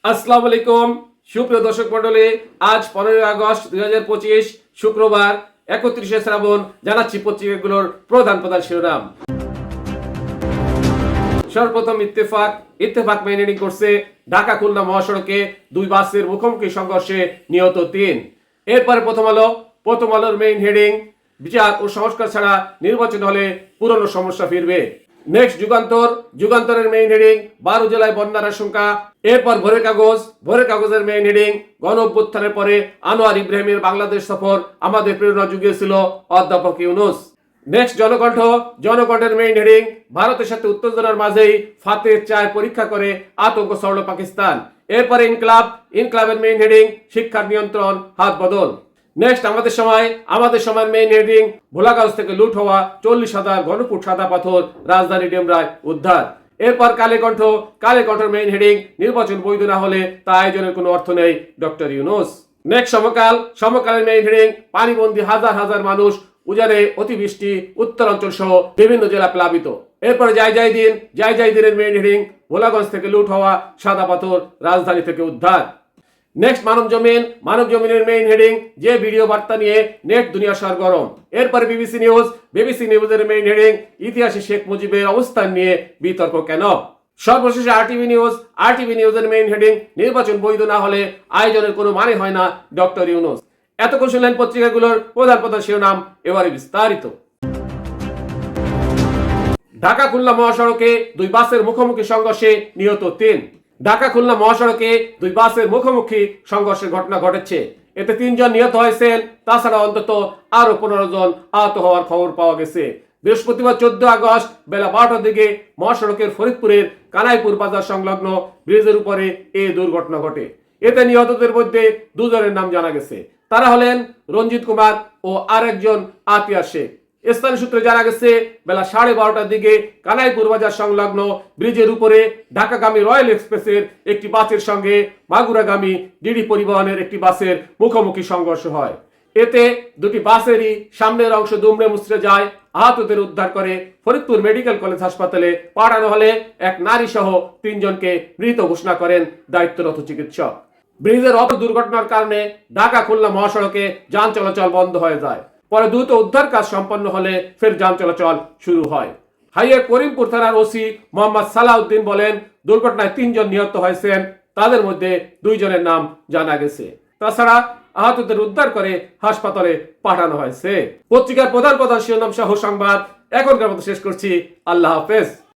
আসসালামু আলাইকুম সুপ্রিয় দর্শক মণ্ডলী, আজ 15 আগস্ট 2025 শুক্রবার 31শে শ্রাবণ। জানাচ্ছি পত্রিকাগুলোর প্রধান প্রধান শিরোনাম। সর্বপ্রথম ইত্তেফাক মেইন করছে ঢাকা খুলনা মহাসড়কে দুই বাসের মুখোমুখি সংঘর্ষে নিহত 3। এরপরে প্রথম আলোর মেইন হেডিং, বিচার ও সংস্কার ছাড়া নির্বাচন হলে পুরনো সমস্যা ফিরবে। নেক্সট যুগান্তরের মেইন হেডিং, 12 জেলায় বন্যার আশঙ্কা। এরপর ভোরের কাগজের মেইন হেডিং, গণ অভ্যুত্থানের পরে আনোয়ার ইব্রাহিমের বাংলাদেশ সফর আমাদের প্রেরণা জুগিয়েছিল অধ্যাপক ইউনূস। নেক্সট জনকণ্ঠের মেইন হেডিং, ভারতের সাথে উত্তেজনার মাঝেই ফাতের চায় পরীক্ষা করে আতঙ্ক ছড়ল পাকিস্তান। এরপরে ইনকলাবের মেইন হেডিং, শিক্ষার নিয়ন্ত্রণ হাত বদল। নেক্সট আমাদের সময়ের মেইন হেডিং, ভোলাগঞ্জ থেকে লুট হওয়া 40,000 ঘনফুট সাদা পাথর রাজধানী ডেমরায় উদ্ধার। এরপর কালের মেইন হেডিং, নির্বাচন বৈধ না হলে তা আয়োজনের কোনো অর্থ নেই ডক্টর ইউনূস। নেক্সট সমকালের মেইন হেডিং, পানিবন্দী হাজার হাজার মানুষ, উজানে অতিবৃষ্টি, উত্তরাঞ্চল সহ বিভিন্ন জেলা প্লাবিত। এরপরে যাই দিনের মেইন হেডিং, ভোলাগঞ্জ থেকে লুট হওয়া সাদা পাথর রাজধানী থেকে উদ্ধার। নেক্সট মানবজমিনের মেইন হেডিং, যে ভিডিও বার্তা নিয়ে নেট দুনিয়া সরগরম। এরপরে বিবিসি নিউজের মেইন হেডিং, ইতিহাসে শেখ মুজিবের অবস্থান নিয়ে বিতর্ক কেন। সর্বশেষে আরটিভি নিউজের মেইন হেডিং, নির্বাচন বৈধ না হলে আয়োজনের কোনো মানে হয় না ডক্টর ইউনূস। এতক্ষণ শুনলেন পত্রিকাগুলোর প্রধান শিরোনাম, এবারে বিস্তারিত। ঢাকা খুলনা মহাসড়কে দুই বাসের মুখোমুখি সংঘর্ষে নিহত 3। ঢাকা খুলনা মহাসড়কে দুই বাসের মুখোমুখি সংঘর্ষের ঘটনা ঘটেছে। এতে 3 জন নিহত হয়েছেন, তাছাড়া অন্তত আরো 15 জন আহত হওয়ার খবর পাওয়া গেছে। বৃহস্পতিবার 14 আগস্ট বেলা 12টার দিকে মহাসড়কের ফরিদপুরের কানাইপুর বাজার সংলগ্ন ব্রিজের উপরে এই দুর্ঘটনা ঘটে। এতে নিহতদের মধ্যে 2 জনের নাম জানা গেছে। তারা হলেন রঞ্জিত কুমার ও আরেকজন আতিয়া শেখ। স্থানীয় সূত্রে জানা গেছে, বেলা 12:30টার দিকে কানাইপুর বাজার সংলগ্ন ব্রিজের উপরে ঢাকাগামী রয়্যাল এক্সপ্রেসের একটি বাসের সঙ্গে মাগুরাগামী ডিডি পরিবহনের একটি বাসের মুখোমুখি সংঘর্ষ হয়। এতে দুটি বাসেরই সামনের অংশ দুমড়ে মুচড়ে যায়। আহতদের উদ্ধার করে ফরিদপুর মেডিকেল কলেজ হাসপাতালে পাঠানো হলে এক নারী সহ 3 জনকে মৃত ঘোষণা করেন দায়িত্বরত চিকিৎসক। ব্রিজের দুর্ঘটনার কারণে ঢাকা খুলনা মহাসড়কে যান চলাচল বন্ধ হয়ে যায়। পরে দ্রুত উদ্ধার কাজ সম্পন্ন হলে ফের যান চলাচল শুরু হয়। হাইওয়ে করিমপুর থানার ওসি মোহাম্মদ সালাউদ্দিন বলেন, দুর্ঘটনায় 3 জন নিহত হয়েছেন, তাদের মধ্যে 2 জনের নাম জানা গেছে। তাছাড়া আহতদের উদ্ধার করে হাসপাতালে পাঠানো হয়েছে। পত্রিকার প্রধান শিরোনাম সহ সংবাদ এখনকার মতো শেষ করছি। আল্লাহ হাফেজ।